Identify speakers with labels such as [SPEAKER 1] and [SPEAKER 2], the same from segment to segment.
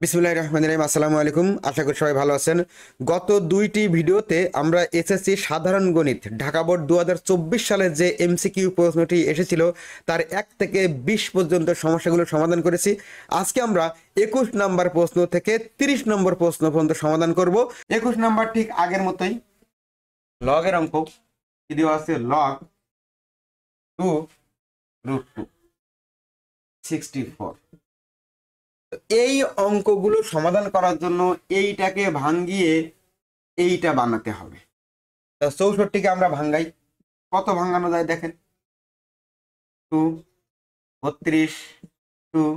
[SPEAKER 1] বিসমিল্লাহির রহমানির রহিম। আসসালামু আলাইকুম, আশা করি সবাই ভালো আছেন। গত দুইটি ভিডিওতে আমরা এসএসসি সাধারণ গণিত ঢাকা বোর্ড 2024 সালে যে এমসিকিউ প্রশ্নটি এসেছিল তার 1 থেকে 20 পর্যন্ত সমস্যাগুলো সমাধান করেছি। আজকে আমরা 21 নম্বর প্রশ্ন থেকে 30 নম্বর প্রশ্ন পর্যন্ত সমাধান করব। 21 নম্বর ঠিক আগের মতোই লগের অঙ্ক কি দেওয়া আছে, লগ 2√2 64। এই অঙ্কগুলো সমাধান করার জন্য এইটাকে ভাঙ্গিয়ে এইটা বানাতে হবে। 64কে আমরা ভাঙ্গাই, কত ভাঙানো যায় দেখেন, 2, 32, 2,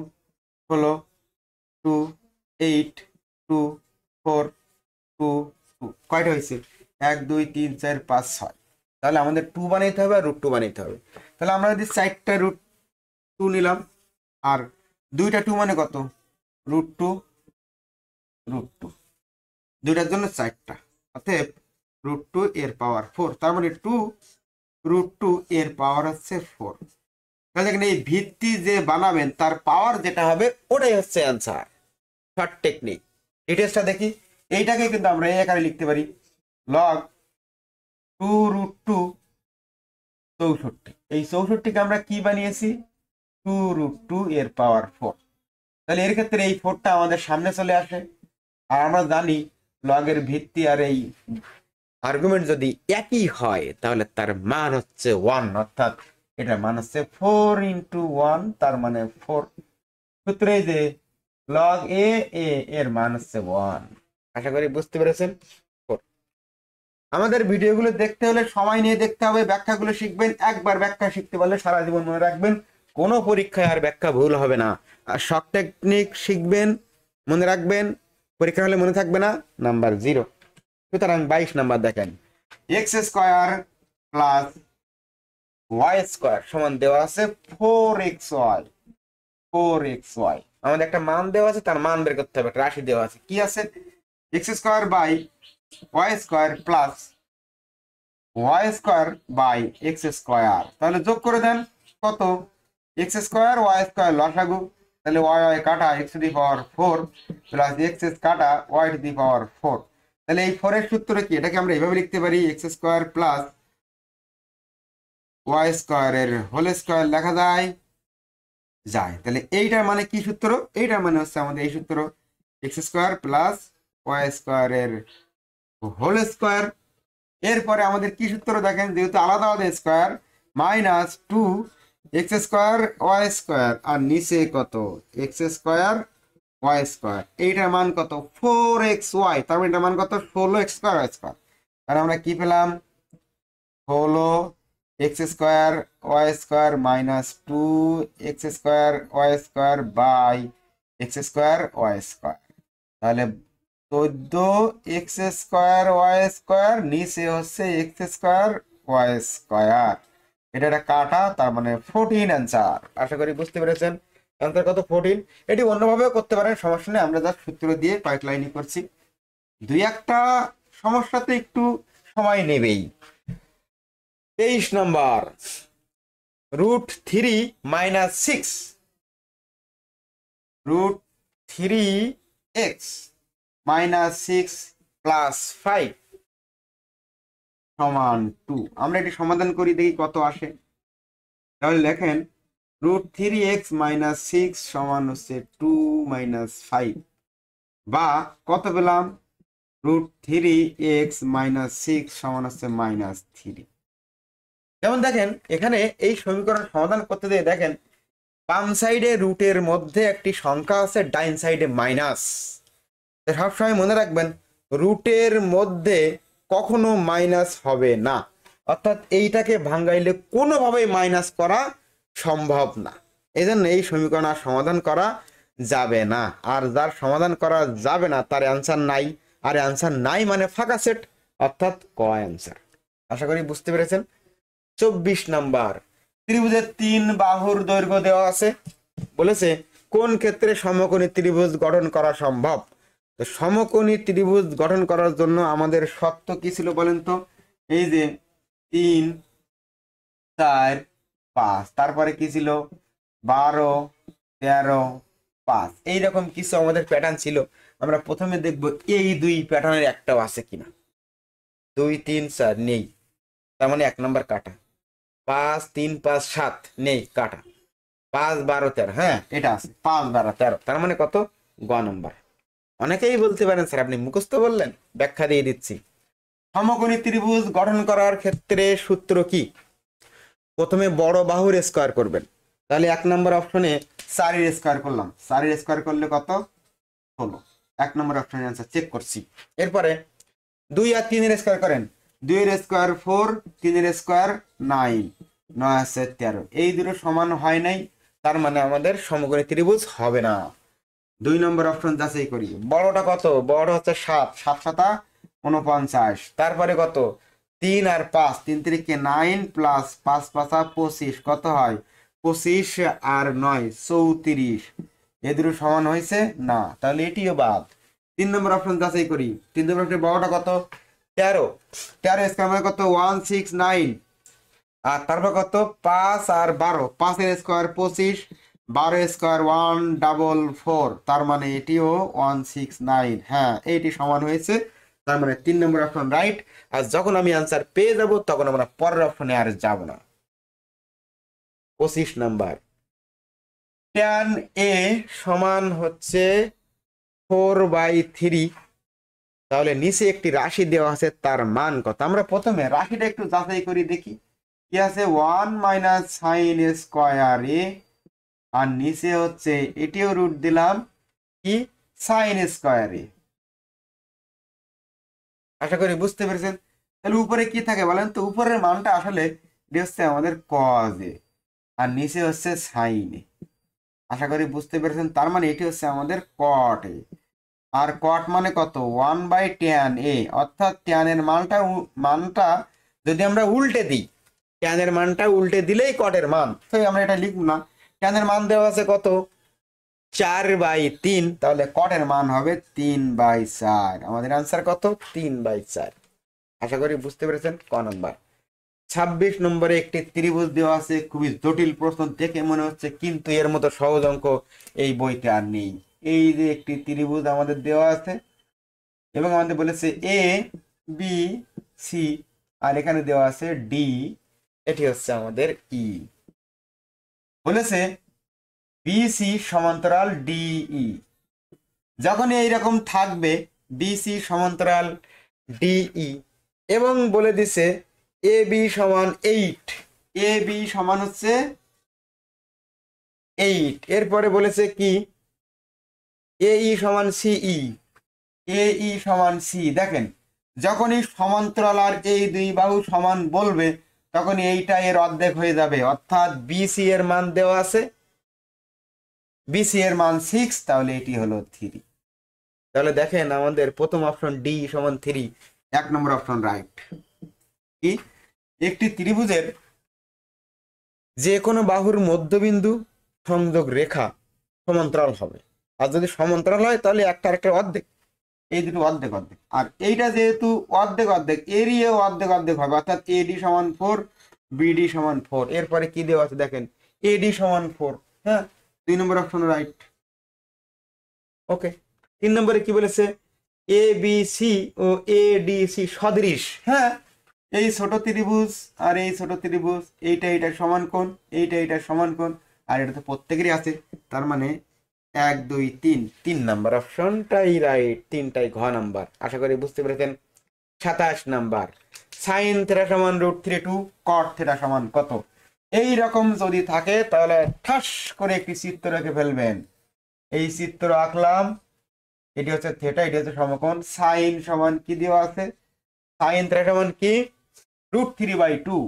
[SPEAKER 1] 16, 2, 8, 2, 4, 2, 2, কয়টা হয়েছে, 1, 2, 3, 4, 5, 6। তাহলে আমাদের 2 বানাইতে হবে আর √2 বানাইতে হবে। তাহলে আমরা যদি 4টা √2 নিলাম আর 2টা 2 মানে কত, √2, দুইটার জন্য 4টা, অতএব √2 এর পাওয়ার 4, তার মানে 2√2 এর পাওয়ার হচ্ছে 4। তাহলে এখানে এই ভিত্তি যে বানাবেন তার পাওয়ার যেটা হবে ওটাই হচ্ছে অ্যান্সার। শর্ট টেকনিক, ডিটেলসটা দেখি। এইটাকে কিন্তু আমরা এই আকারে লিখতে পারি, লগ 2√2 64। এই 64কে আমরা কি বানিয়েছি, 2√2 এর পাওয়ার 4। তাহলে এর ক্ষেত্রে এই 4টা আমাদের সামনে চলে আসে। আর আমরা জানি লগের ভিত্তি আর এই আর্গুমেন্ট যদি একই হয় তাহলে তার মান হচ্ছে 1, অর্থাৎ এটার মান হচ্ছে 4 × 1, তার মানে 4। সূত্রে এই যে লগ এ এর মান হচ্ছে 1। আশা করি বুঝতে পেরেছেন। 4। আমাদের ভিডিওগুলো দেখতে হলে সময় নিয়ে দেখতে হবে, ব্যাখ্যাগুলো শিখবেন। একবার ব্যাখ্যা শিখতে পারলে সারা জীবন মনে রাখবেন, কোনো পরীক্ষায় আর ব্যাখ্যা ভুল হবে না। আর শর্ট টেকনিক শিখবেন, মনে রাখবেন, পরীক্ষা হলে মনে থাকবে না, নাম্বার 0। সুতরাং 22 নাম্বার দেখেন, x² প্লাস y² সমান দেওয়া আছে 4xy। 4xy আমাদের একটা মান দেওয়া আছে, তার মান বের করতে হবে, একটা রাশি দেওয়া আছে, কি আছে, x² by y² plus y² by x²। তাহলে যোগ করে দেন, কত, x² y² লসাগু, তাহলে y কাটা x⁴ প্লাস x কাটা y⁴। তাহলে এই 4 এর সূত্র কি, এটাকে আমরা এইভাবে লিখতে পারি, x² প্লাস y² এর হোল স্কয়ার লেখা যায়। তাহলে এইটার মানে কি সূত্র, এইটার মানে হচ্ছে আমাদের এই সূত্র, x² প্লাস y² এর হোল স্কয়ার। এরপরে আমাদের কি সূত্র দেখেন, যেহেতু আলাদা আলাদা স্কয়ার, মাইনাস 2x² y², আর নিচে কত, x² y², এইটার মান কত, 4xy, তার মানে এটার মান কত, 16x² y²। আর আমরা কি পেলাম, হলো x² y² minus 2x² y² by x² y²। তাহলে 14x² y², নিচে হচ্ছে x² y²। এটা একটা কাটা, তার মানে 14 অ্যান্সার। আশা করি বুঝতে পেরেছেন। অ্যান্সার কত, 14। এটি অন্যভাবেও করতে পারেন, সমস্যা নেই, আমরা জাস্ট সূত্র দিয়ে কয়েক লাইনই করছি। দুই একটা সমস্যাতে একটু সময় নেবেই। 23 নম্বর, √3 - 6, √3x - 6 প্লাস 5 সমান 2। আমরা এটি সমাধান করি, দেখি কত আসে। তাহলে লেখেন, √3x - 6 সমান হচ্ছে 2 - 5, বা কত পেলাম, √3x - 6 সমান হচ্ছে -3। যেমন দেখেন এখানে এই সমীকরণ সমাধান করতে দিয়ে দেখেন, বাম সাইডে রুটের মধ্যে একটি সংখ্যা আছে, ডাইন সাইডে মাইনাস। সবসময় মনে রাখবেন, রুটের মধ্যে কখনো মাইনাস হবে না, অর্থাৎ এইটাকে ভাঙ্গাইলে কোনোভাবেই মাইনাস করা সম্ভব না। এই জন্য এই সমীকরণ আর সমাধান করা যাবে না। আর যার সমাধান করা যাবে না তার অ্যান্সার নাই, আর অ্যান্সার নাই মানে ফাঁকা সেট, অর্থাৎ ক অ্যান্সার। আশা করি বুঝতে পেরেছেন। 24 নাম্বার, ত্রিভুজের 3 বাহুর দৈর্ঘ্য দেওয়া আছে, বলেছে কোন ক্ষেত্রে সমকোণী ত্রিভুজ গঠন করা সম্ভব। তো সমকোণী ত্রিভুজ গঠন করার জন্য আমাদের শর্ত কি ছিল বলেন তো, এই যে 3, 4, 5, তারপরে কি ছিল, 12, 13, 5। এইরকম কিছু আমাদের প্যাটার্ন ছিল, আমরা প্রথমে দেখব এই দুই প্যাটার্নের একটাও আছে কিনা। 2 3 4 নেই, তার মানে 1 নম্বর কাটা। 5 3 5 7 নেই, কাটা। 5 12 13, হ্যাঁ এটা আছে, 5 12 13, তার মানে কত? গ নম্বর। অনেকেই বলতে পারেন স্যার আপনি মুখস্থ বললেন, ব্যাখ্যা দিয়ে দিচ্ছি। সমকোণী ত্রিভুজ গঠন করার ক্ষেত্রে সূত্র কি? প্রথমে বড় বাহুর স্কয়ার করবেন, তাহলে 1 নম্বর অপশনে 4 এর স্কয়ার করলাম, 4 এর স্কয়ার করলে কত? 16। 1 নম্বর অপশনের অ্যান্সার চেক করছি। এরপরে 2 আর 3 এর স্কয়ার করেন, 2 এর স্কয়ার 4, 3 এর স্কয়ার 9, 9 আছে 13। এই দুটো সমান হয় নাই, তার মানে আমাদের সমকোণী ত্রিভুজ হবে না। 2 নম্বর অপশন যাচাই করি। বড়টা কত? বড় হচ্ছে 7, 7 7 49। তারপরে কত? 3 আর 5, 3 3 9 প্লাস 5 5 25, কত হয়? 25 আর 9 34। এ দুটো সমান হয়েছে না, তাহলে এটিও বাদ। 3 নম্বর অপশন যাচাই করি। 3 নম্বর অপশন বড়টা কত? 13, 13 স্কয়ার মানে কত? 169। আর তারপর কত? 5 আর 12, 5 এর স্কয়ার 25, 12 স্কয়ার 144, তার মানে এটিও 169। হ্যাঁ এইটি সমান হয়েছে, তার মানে 3 নম্বর অপশন রাইট। আর যখন আমি আনসার পেয়ে যাব তখন আমরা পরের অপশনে আর যাব না। 25 নাম্বার, tan a সমান হচ্ছে 4/3, তাহলে নিচে একটি রাশি দেওয়া আছে, তার মান কত? আমরা প্রথমে রাশিটা একটু যাচাই করি দেখি কি আছে। 1 মাইনাস সাইন স্কয়ার এ, আর নিচে হচ্ছে এটিও রুট দিলাম কি? সাইন স্কয়ার এ। আশা করি বুঝতে পেরেছেন। তাহলে উপরে কি থাকে বলেন তো? উপরের মানটা আসলে এটি হচ্ছে আমাদের কজ এ, আর নিচে হচ্ছে সাইন এ। আশা করি বুঝতে পেরেছেন। তার মানে এটি হচ্ছে আমাদের কট এ, আর কট মানে কত? 1/tan a, অর্থাৎ tan এর মানটা যদি আমরা উল্টে দিই, tan এর মানটা উল্টে দিলেই কটের মান, তো আমরা এটা লিখব না। tan এর মান দেওয়া আছে কত? 4/3, তাহলে কটের মান হবে 3/4। আমাদের আনসার কত? 3/4। আশা করি বুঝতে পেরেছেন। ক নম্বর। 26 নম্বরে একটি ত্রিভুজ দেওয়া আছে, খুবই জটিল প্রশ্ন দেখে মনে হচ্ছে, কিন্তু এর মতো সহজ অঙ্ক এই বইতে আর নেই। এই যে একটি ত্রিভুজ আমাদের দেওয়া আছে এবং আমাদের বলেছে এ বি সি, আর এখানে দেওয়া আছে ডি, এটি হচ্ছে আমাদের ই। বলেছে বিসি সমান্তরাল ডিই। যখন এইরকম থাকবে বিসি সমান্তরাল ডিই, এবং বলে দিছে এ বি সমান 8, এ বি সমান হচ্ছে 8। এরপরে বলেছে কি? এই সমান সিই, এই সমান সি। দেখেন যখনই সমান্তরাল আর এই দুই বাহু সমান বলবে তখন এইটা এর অর্ধেক হয়ে যাবে, অর্থাৎ বিসি এর মান দেওয়া আছে, বিসি এর মান 6, তাহলে এটি হলো 3। তাহলে দেখেন আমাদের প্রথম অপশন ডি সমান 3, 1 নম্বর অপশন রাইট। কি? একটি ত্রিভুজের যে কোনো বাহুর মধ্যবিন্দু সংযোগ রেখা সমান্তরাল হবে, আর যদি সমান্তরাল হয় তাহলে একটা আরেকটার অর্ধেক, এই দুটো অর্ধেক অর্ধেক। আর এইটা যেহেতু অর্ধেক অর্ধেক, এরিয়াও অর্ধেক অর্ধেক হবে, অর্থাৎ এডি সমান 4, বিডি সমান 4। এরপরে কি দেওয়া আছে দেখেন, এডি সমান 4। হ্যাঁ 2 নম্বর অপশন রাইট। ওকে। 3 নম্বরে কি বলেছে? এ বি সি ও এ ডি সি সদৃশ। হ্যাঁ এই ছোট ত্রিভুজ আর এই ছোট ত্রিভুজ, এইটা এইটার সমান কোণ, এইটা এইটার সমান কোণ, আর এটা তো প্রত্যেকেরই আছে, তার মানে 1 2 3, 3 নাম্বার অপশনটাই রাইট, তিনটাই ঘ নাম্বার। আশা করি বুঝতে পেরেছেন। 27 নাম্বার, সাইন থিটা সমান √3/2, কট থিটা সমান কত? এই রকম যদি থাকে তাহলে ঠাস করে একটি চিত্র রেখে ফেলবেন। এই চিত্র আঁকলাম, এটি হচ্ছে থিটা, এটি হচ্ছে সমকোণ। সাইন সমান কি দেওয়া আছে? সাইন থিটা সমান কি? √3/2,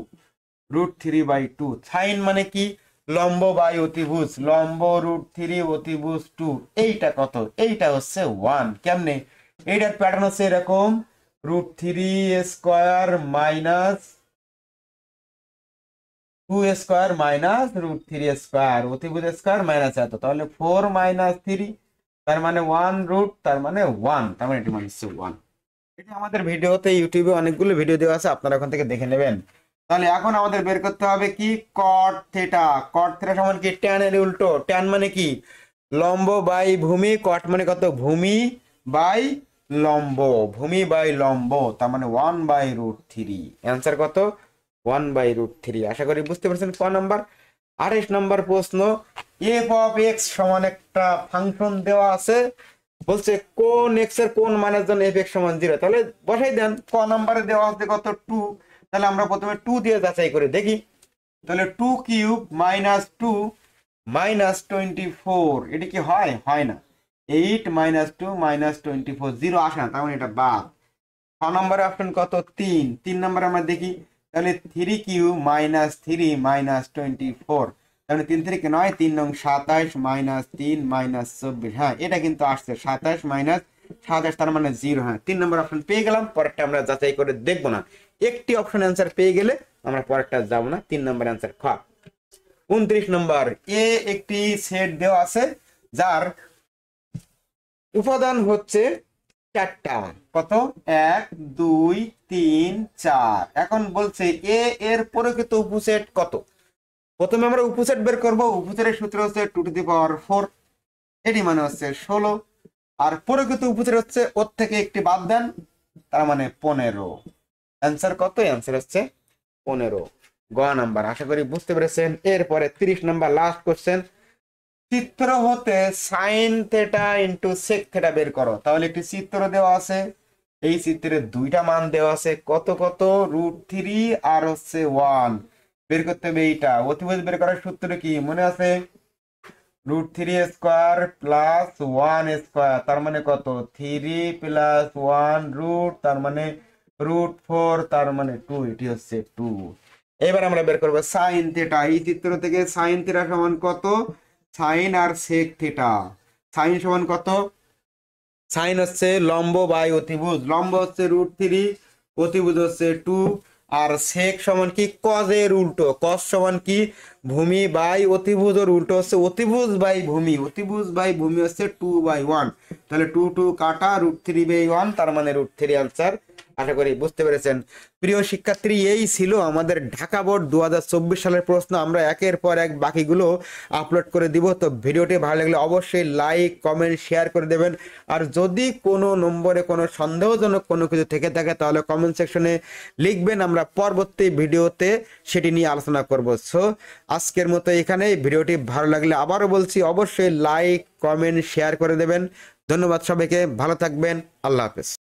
[SPEAKER 1] √3/2। সাইন মানে কি? লম্ব বাই অতিভুজ, লম্ব √3 অতিভুজ 2। এইটা কত? এইটা হচ্ছে 1। কেমনে? এইটার প্যাটার্ন হচ্ছে এরকম, √3 square minus 2 square minus √3 square, অতিভুজ স্কয়ার মাইনাস এত, তাহলে 4 - 3, তার মানে 1 তার মানে 1, তার মানে এটি মানে হচ্ছে 1। এটা আমাদের ভিডিওতে ইউটিউবে অনেকগুলো ভিডিও দেওয়া আছে, আপনারা ওখান থেকে দেখে নেবেন। তাহলে এখন আমাদের বের করতে হবে কি? কট থিটা। কট থিটা সমান কি? ট্যান এর উল্টো। ট্যান মানে কি? লম্ব বাই ভূমি, কট মানে কত, ভূমি বাই লম্ব, ভূমি বাই লম্ব, তার মানে 1/√3। অ্যান্সার কত, 1/√3। আশা করি বুঝতে পারছেন। ক নাম্বার, 28 নম্বর প্রশ্ন, এফ অফ এক্স সমান একটা ফাংশন দেওয়া আছে, বলছে কোন এক্স এর কোন মানের জন্য এফ এক্স সমান 0, তাহলে বসাই দেন। ক নাম্বারে দেওয়া আছে কত, 2, তাহলে আমরা প্রথমে 2 দিয়ে যাচাই করে দেখি। তাহলে 2 কিউব মাইনাস 2 মাইনাস 24, এটি কি হয়, হয় না। 8 মাইনাস 2 মাইনাস 24, 0 আসে না, তার মানে এটা বাদ। 6 নম্বরে অপশন কত, 3 নম্বরে আমরা দেখি, তাহলে 3 কিউব মাইনাস 3 মাইনাস 24, তাহলে 3 থেকে 9, 3 নং 27 মাইনাস 3 মাইনাস 24, হ্যাঁ এটা কিন্তু আসছে 27 মাইনাস 27, তার মানে 0। হ্যাঁ 3 নম্বর অপশন পেয়ে গেলাম, পরেরটা আমরা যাচাই করে দেখবো না, একটি অপশন অ্যান্সার পেয়ে গেলে আমরা পরেরটা যাবো না। 3 নম্বর অ্যান্সার খ। 29 নম্বর, এ একটি সেট দেওয়া আছে যার উপাদান হচ্ছে 4টা, কত, 1 2 3 4। এখন বলছে এ এর প্রকৃত উপসেট কত। প্রথমে আমরা উপসেট বের করব, উপসেটের সূত্র হচ্ছে 2^4, এটি মানে হচ্ছে 16, আর প্রকৃত উপসেট হচ্ছে ওর থেকে একটি বাদ দেন, তার মানে 15। অ্যান্সার কত, অ্যান্সার হচ্ছে 15, গ নাম্বার। আশা করি বুঝতে পেরেছেন। এরপরে 30 নাম্বার লাস্ট কোশ্চেন, চিত্র হতে sine theta into sec theta বের করো। তাহলে একটি চিত্র দেওয়া আছে, এই চিত্রের দুইটা মান দেওয়া আছে, কত কত, √3 আর হচ্ছে 1। বের করতে হবে এইটা। অতিভুজ বের করার সূত্র কি মনে আছে, √3 স্কোয়ার প্লাস 1 স্কোয়ার, তার মানে কত, 3 প্লাস 1 রুট, তার মানে √4, তার মানে 2, এটি হচ্ছে 2। এবার আমরা বের করবো সাইন থেটা। এই চিত্র থেকে সাইন থেটা সমান কত, সাইন আর সেক থিটা। সাইন সমান কত, সাইন হচ্ছে লম্ব বাই অতিভুজ, লম্ব হচ্ছে √3, অতিভুজ হচ্ছে 2, আর সেক সমান কি, কজের উল্টো, কজ সমান কি, ভূমি বাই অতিভুজের উল্টো হচ্ছে অতিভুজ বাই ভূমি, অতিভুজ বাই ভূমি হচ্ছে 2/1, তাহলে 2 2 কাটা, √3/1, তার মানে √3 আনসার। আশা করি বুঝতে পেরেছেন। প্রিয় শিক্ষার্থী, এই ছিল আমাদের ঢাকা বোর্ড 2024 সালের প্রশ্ন। আমরা একের পর এক বাকিগুলো আপলোড করে দিব। তো ভিডিওটি ভালো লাগলে অবশ্যই লাইক কমেন্ট শেয়ার করে দেবেন। আর যদি কোনো নম্বরে কোনো সন্দেহজনক কোনো কিছু থেকে থাকে তাহলে কমেন্ট সেকশনে লিখবেন, আমরা পরবর্তী ভিডিওতে সেটি নিয়ে আলোচনা করব। সো আজকের মতো এখানেই। ভিডিওটি ভালো লাগলে আবারও বলছি অবশ্যই লাইক কমেন্ট শেয়ার করে দেবেন। ধন্যবাদ সবাইকে, ভালো থাকবেন, আল্লাহ হাফেজ।